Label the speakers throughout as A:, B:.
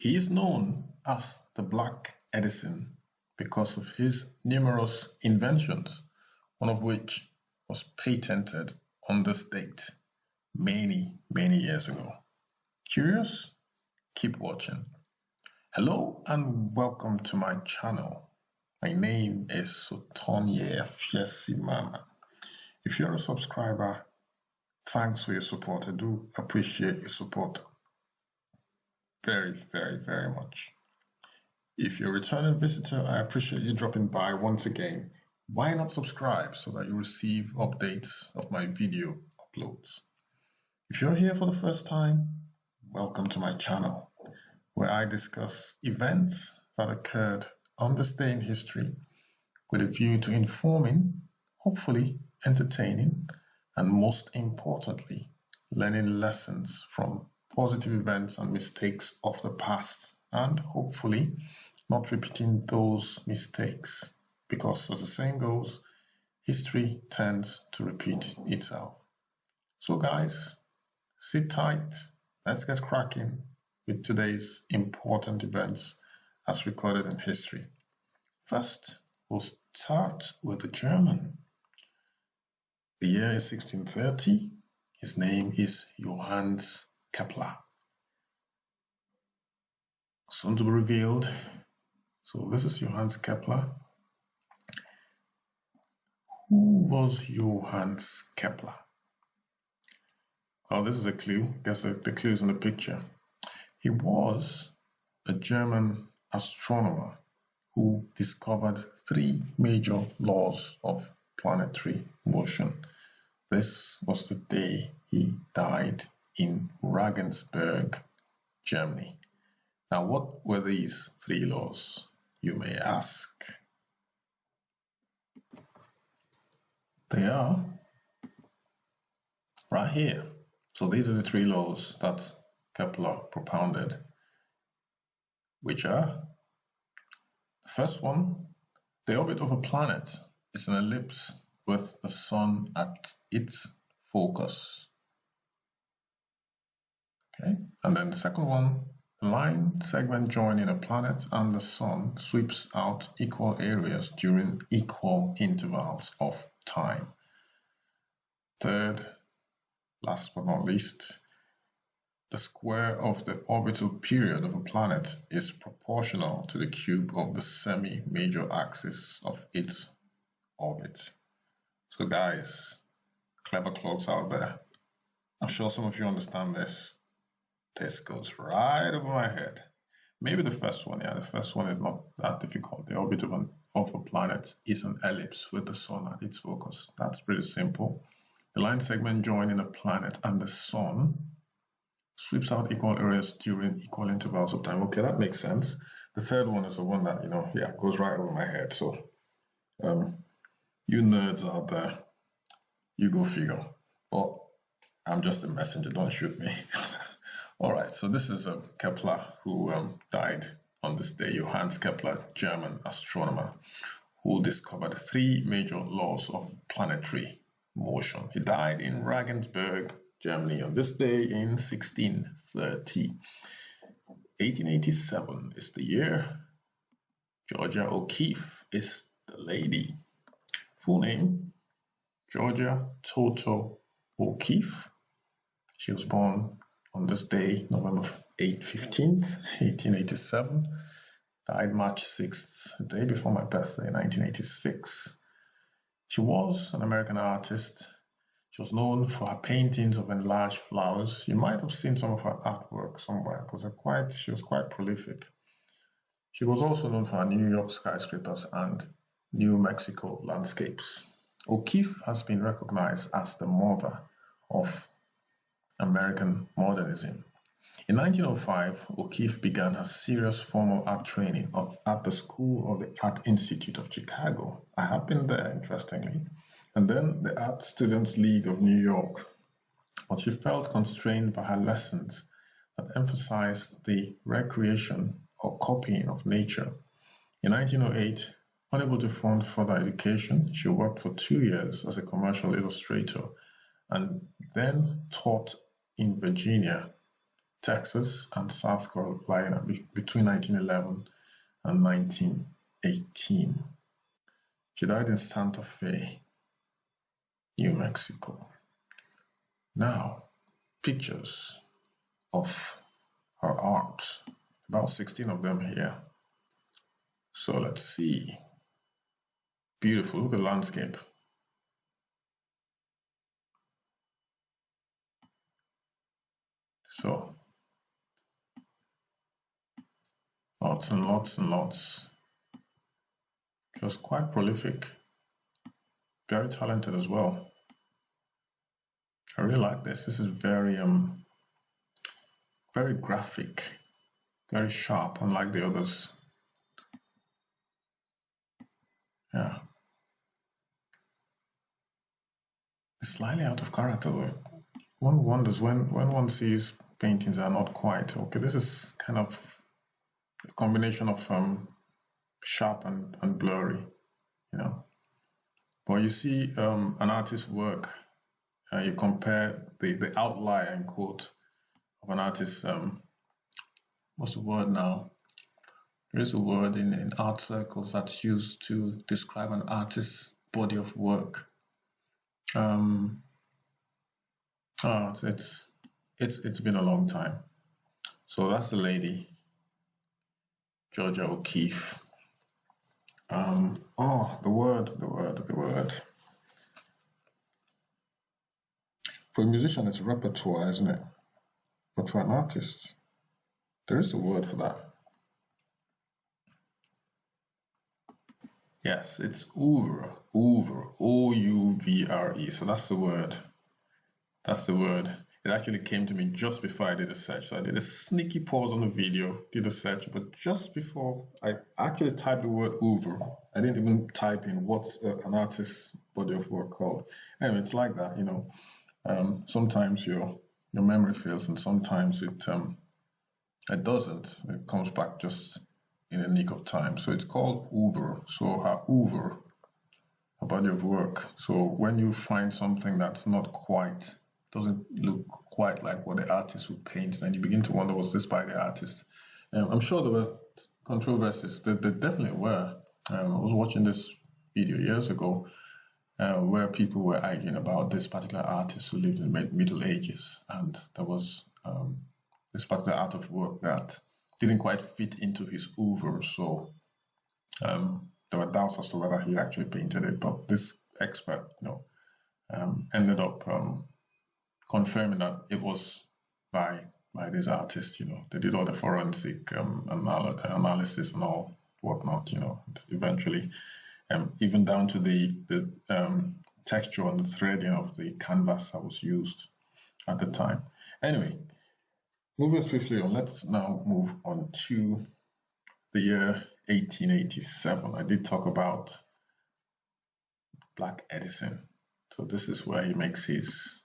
A: He is known as the Black Edison because of his numerous inventions, one of which was patented on this date many years ago. Curious? Keep watching. Hello and welcome to my channel. My name is Sotonye Fiesimama. If you're a subscriber, thanks for your support. I do appreciate your support very much. If you're a returning visitor, I appreciate you dropping by once again. Why not subscribe so that you receive updates of my video uploads? If you're here for the first time, welcome to my channel, where I discuss events that occurred on this day in history with a view to informing, hopefully entertaining, and most importantly, learning lessons from positive events and mistakes of the past, and hopefully not repeating those mistakes, because as the saying goes, history tends to repeat itself. So guys, sit tight, let's get cracking with today's important events as recorded in history. First, we'll start with the German. The year is 1630. His name is Johannes Kepler. Soon to be revealed. So this is Johannes Kepler. Who was Johannes Kepler? Well, this is a clue. Guess the clue is in the picture. He was a German astronomer who discovered three major laws of planetary motion. This was the day he died in Regensburg, Germany. Now, what were these three laws, you may ask? They are right here. So these are the three laws that Kepler propounded, which are: the first one, the orbit of a planet is an ellipse with the sun at its focus. Okay, and then the second one, a line segment joining a planet and the sun sweeps out equal areas during equal intervals of time. Third, last but not least, the square of the orbital period of a planet is proportional to the cube of the semi-major axis of its orbit. So guys, clever clocks out there, I'm sure some of you understand this. This goes right over my head. Maybe the first one, yeah, the first one is not that difficult. The orbit of a planet is an ellipse with the sun at its focus. That's pretty simple. The line segment joining a planet and the sun sweeps out equal areas during equal intervals of time. Okay, that makes sense. The third one is the one that, goes right over my head. So, you nerds out there, you go figure. But I'm just a messenger, don't shoot me. All right, so this is Kepler, who died on this day. Johannes Kepler, German astronomer, who discovered three major laws of planetary motion. He died in Regensburg, Germany, on this day in 1630. 1887 is the year. Georgia O'Keeffe is the lady. Full name, Georgia Totto O'Keeffe. She was born on this day, November 15th, 1887. Died March 6th, the day before my birthday, 1986. She was an American artist. She was known for her paintings of enlarged flowers. You might have seen some of her artwork somewhere because she was quite prolific. She was also known for her New York skyscrapers and New Mexico landscapes. O'Keeffe has been recognized as the mother of American modernism. In 1905, O'Keeffe began her serious formal art training at the School of the Art Institute of Chicago. I have been there, interestingly. And then the Art Students League of New York. But she felt constrained by her lessons that emphasized the recreation or copying of nature. In 1908, unable to fund further education, she worked for 2 years as a commercial illustrator and then taught in Virginia Texas and South Carolina between 1911 and 1918. She died in Santa Fe, New Mexico. Now, pictures of her art, about 16 of them here. So let's see. Beautiful, look at the landscape. So, lots and lots and lots. She was quite prolific, very talented as well. I really like this. This is very very graphic, very sharp, unlike the others. Yeah. It's slightly out of character though. One wonders when one sees paintings that are not quite okay. This is kind of a combination of sharp and blurry, you know. But you see an artist's work, you compare the outlier in quote of an artist. What's the word now? There is a word in art circles that's used to describe an artist's body of work. It's been a long time. So that's the lady, Totto O'Keeffe. The word. For a musician, it's repertoire, isn't it? But for an artist, there is a word for that. Yes, it's oeuvre, O-U-V-R-E. So that's the word. That's the word. It actually came to me just before I did a search. So I did a sneaky pause on the video, did a search, but just before I actually typed the word oeuvre, I didn't even type in what's an artist's body of work called. Anyway, it's like that, you know. Sometimes your memory fails, and sometimes it doesn't. It comes back just in the nick of time. So it's called oeuvre. So her oeuvre, a body of work. So when you find something that's not quite, doesn't look quite like what the artist would paint, then you begin to wonder, was this by the artist? I'm sure there were controversies. There definitely were. I was watching this video years ago where people were arguing about this particular artist who lived in the Middle Ages, and there was this particular art of work that didn't quite fit into his oeuvre, so there were doubts as to whether he actually painted it. But this expert, ended up confirming that it was by this artist. They did all the forensic analysis and all whatnot. Eventually, even down to the texture and the threading of the canvas that was used at the time. Anyway, moving swiftly on, let's now move on to the year 1887. I did talk about Black Edison. So this is where he makes his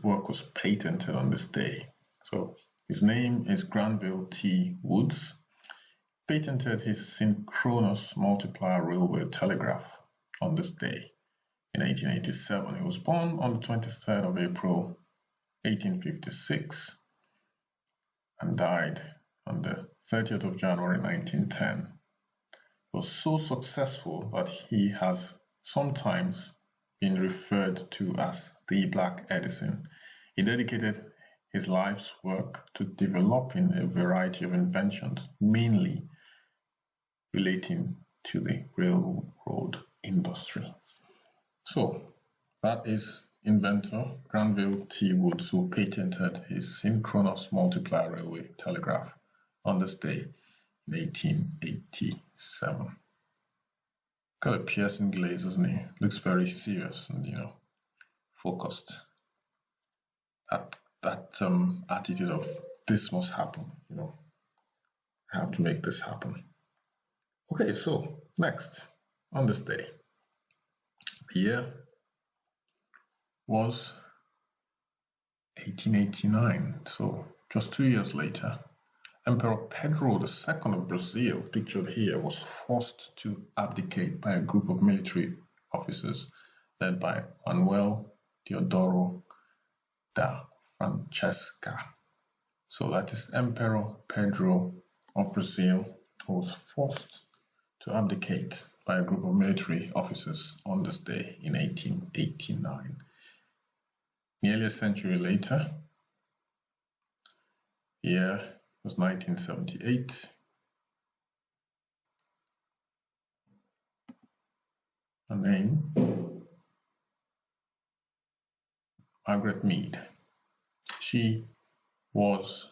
A: work was patented on this day. So his name is Granville T. Woods. Patented his synchronous multiplier railway telegraph on this day in 1887. He was born on the 23rd of April, 1856, and died on the 30th of January, 1910. He was so successful that he has sometimes been referred to as the Black Edison. He dedicated his life's work to developing a variety of inventions, mainly relating to the railroad industry. So that is inventor Granville T. Woods, who patented his synchronous multiplier railway telegraph on this day in 1887. Got a piercing glaze, doesn't he? Looks very serious and focused. That attitude of this must happen. I have to make this happen. Okay, so next on this day, the year was 1889. So just 2 years later, Emperor Pedro II of Brazil, pictured here, was forced to abdicate by a group of military officers led by Manuel Deodoro da Francesca. So that is Emperor Pedro of Brazil, who was forced to abdicate by a group of military officers on this day in 1889. Nearly a century later, year was 1978, her name, Margaret Mead. She was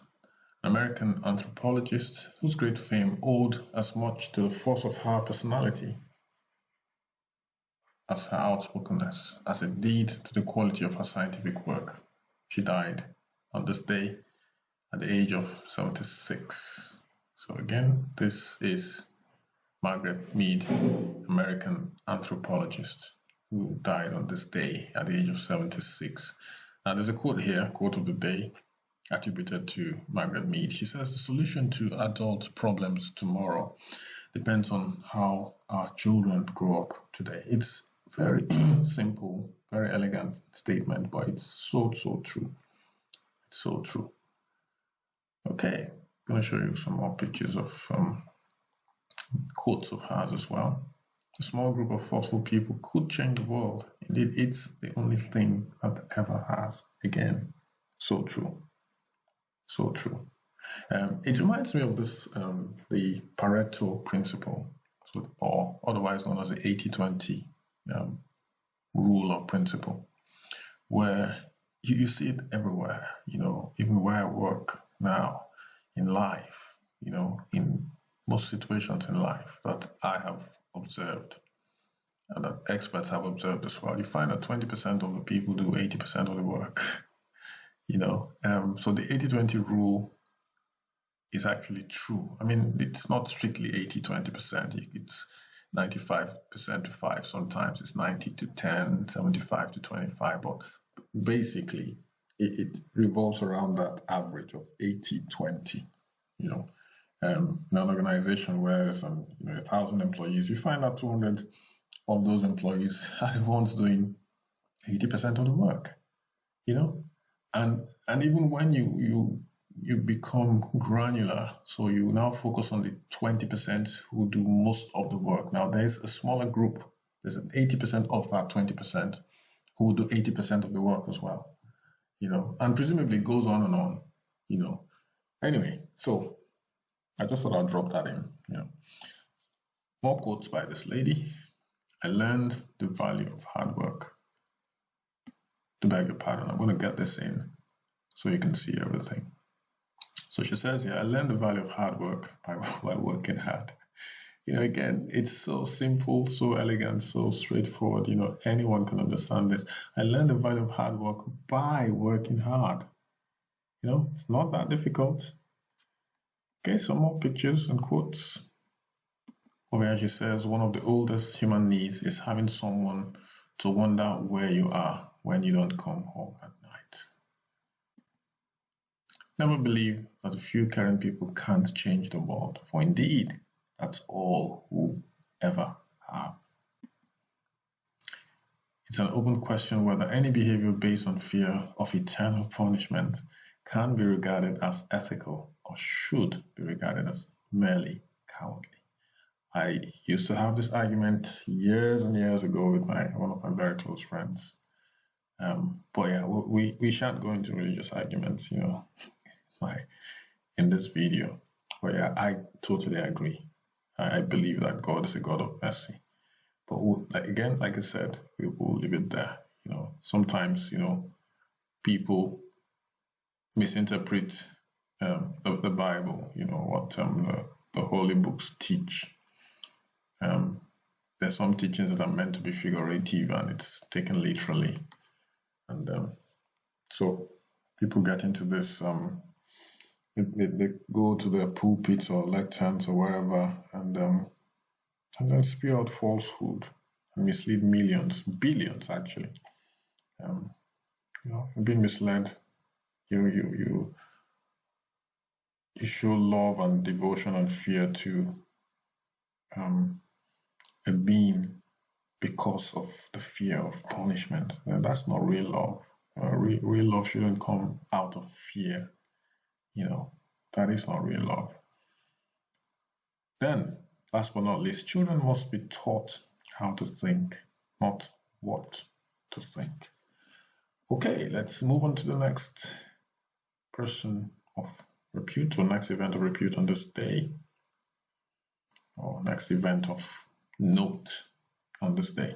A: an American anthropologist whose great fame owed as much to the force of her personality as her outspokenness, as it did to the quality of her scientific work. She died on this day at the age of 76. So again, this is Margaret Mead, American anthropologist, who died on this day at the age of 76. Now there's a quote here, quote of the day, attributed to Margaret Mead. She says, the solution to adult problems tomorrow depends on how our children grow up today. It's very simple, very elegant statement, but it's so true. It's so true. Okay, I'm going to show you some more pictures of quotes of hers as well. A small group of thoughtful people could change the world. Indeed, it's the only thing that ever has. Again, so true. So true. It reminds me of this, the Pareto principle, or otherwise known as the 80-20 rule or principle, where you see it everywhere, even where I work now, in life, in most situations in life that I have observed and that experts have observed as well. You find that 20% of the people do 80% of the work, so the 80-20 rule is actually true. I mean, it's not strictly 80-20%. It's 95% to 5. Sometimes it's 90 to 10, 75 to 25. But basically, it revolves around that average of 80-20. In an organization where there's 1,000 employees, you find that 200 of those employees are the ones doing 80% of the work. And even when you become granular, so you now focus on the 20% who do most of the work. Now there's a smaller group, there's an 80% of that 20% who do 80% of the work as well, and presumably it goes on and on, Anyway, so I just thought I'd drop that in, More quotes by this lady. I learned the value of hard work. To beg your pardon, I'm going to get this in so you can see everything. So she says here, I learned the value of hard work by working hard. Again, it's so simple, so elegant, so straightforward. Anyone can understand this. I learned the value of hard work by working hard. It's not that difficult. Okay, some more pictures and quotes. Over here she says, one of the oldest human needs is having someone to wonder where you are when you don't come home at night. Never believe that a few caring people can't change the world, for indeed, that's all who ever have. It's an open question whether any behavior based on fear of eternal punishment can be regarded as ethical or should be regarded as merely cowardly. I used to have this argument years and years ago with one of my very close friends. But yeah, we shan't go into religious arguments, in this video. But yeah, I totally agree. I believe that God is a God of mercy. But again, like I said, we will leave it there. Sometimes, people misinterpret the Bible, what the holy books teach. There's some teachings that are meant to be figurative and it's taken literally. And so people get into this, they go to their pulpits or lecterns or wherever and then spew out falsehood and mislead millions, billions actually. Being misled, you show love and devotion and fear to a being because of the fear of punishment. And that's not real love. Real love shouldn't come out of fear. That is not real love. Then, last but not least, children must be taught how to think, not what to think. Okay, let's move on to the next person of repute, or next event of repute on this day, or next event of note on this day.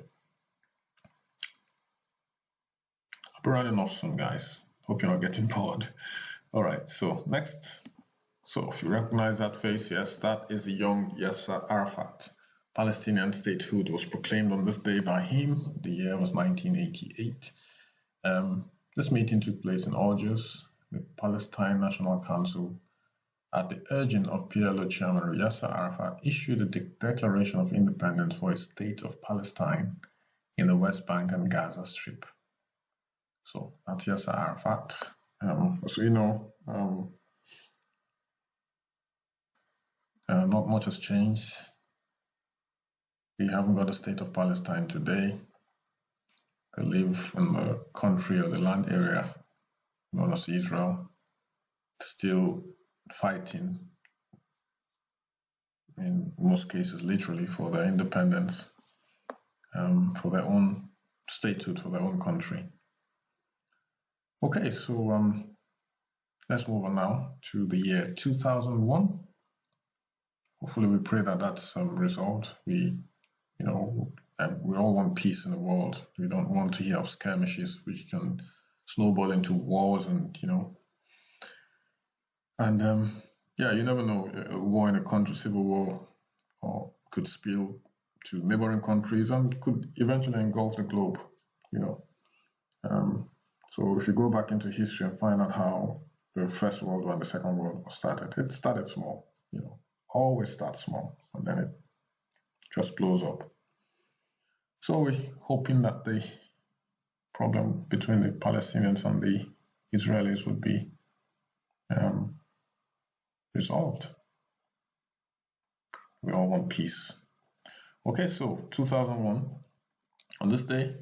A: I'll be running off soon, guys. Hope you're not getting bored. All right, so next. So if you recognize that face, yes, that is a young Yasser Arafat. Palestinian statehood was proclaimed on this day by him. The year was 1988. This meeting took place in Algiers. The Palestine National Council, at the urging of PLO chairman Yasser Arafat, issued a declaration of independence for a state of Palestine in the West Bank and Gaza Strip. So that's Yasser Arafat. As we know, not much has changed. We haven't got a state of Palestine today. They live in the country or the land area known as Israel, still fighting, in most cases literally, for their independence, for their own statehood, for their own country. Okay, so let's move on now to the year 2001. Hopefully we pray that that's resolved. We all want peace in the world. We don't want to hear of skirmishes which can snowball into wars, and you never know. A war in a country, civil war, or could spill to neighboring countries and could eventually engulf the globe. So if you go back into history and find out how the First World War and the Second World War started, it started small. Always start small, and then it just blows up. So we're hoping that the problem between the Palestinians and the Israelis would be resolved. We all want peace. Okay, so 2001, on this day,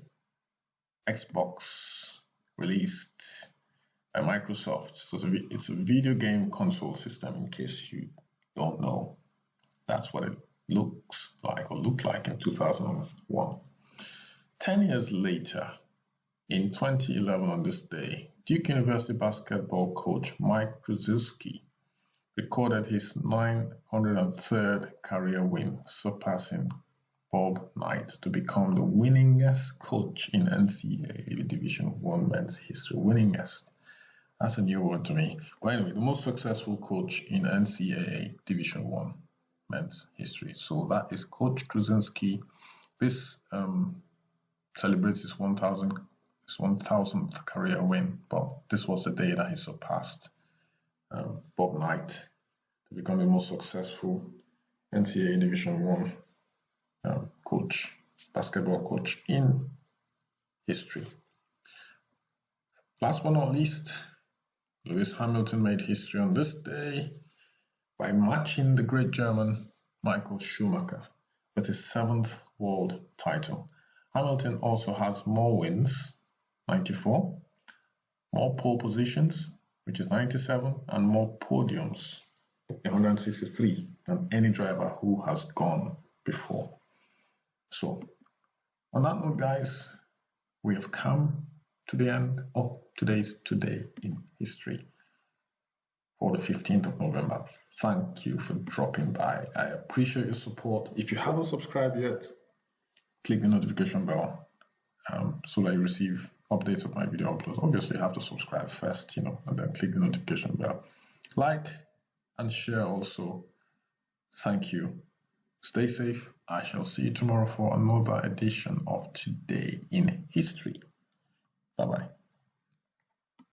A: Xbox released by Microsoft. So it's a video game console system, in case you don't know. That's what it looks like, or looked like, in 2001. 10 years later, in 2011 on this day, Duke University basketball coach Mike Krzyzewski recorded his 903rd career win, surpassing Bob Knight to become the winningest coach in NCAA Division I men's history. Winningest. That's a new word to me. But anyway, the most successful coach in NCAA Division I men's history. So that is Coach Krzyzewski. This celebrates his 1000th career win, but this was the day that he surpassed Bob Knight to become the most successful NCAA Division I basketball coach in history. Last but not least, Lewis Hamilton made history on this day by matching the great German Michael Schumacher with his 7th world title. Hamilton also has more wins, 94, more pole positions, which is 97, and more podiums, 163, than any driver who has gone before. So, on that note, guys, we have come to the end of today's Today in History for the 15th of November. Thank you for dropping by. I appreciate your support. If you haven't subscribed yet, click the notification bell so that you receive updates of my video uploads. Obviously, you have to subscribe first, and then click the notification bell. Like and share also. Thank you. Stay safe. I shall see you tomorrow for another edition of Today in History. Bye-bye.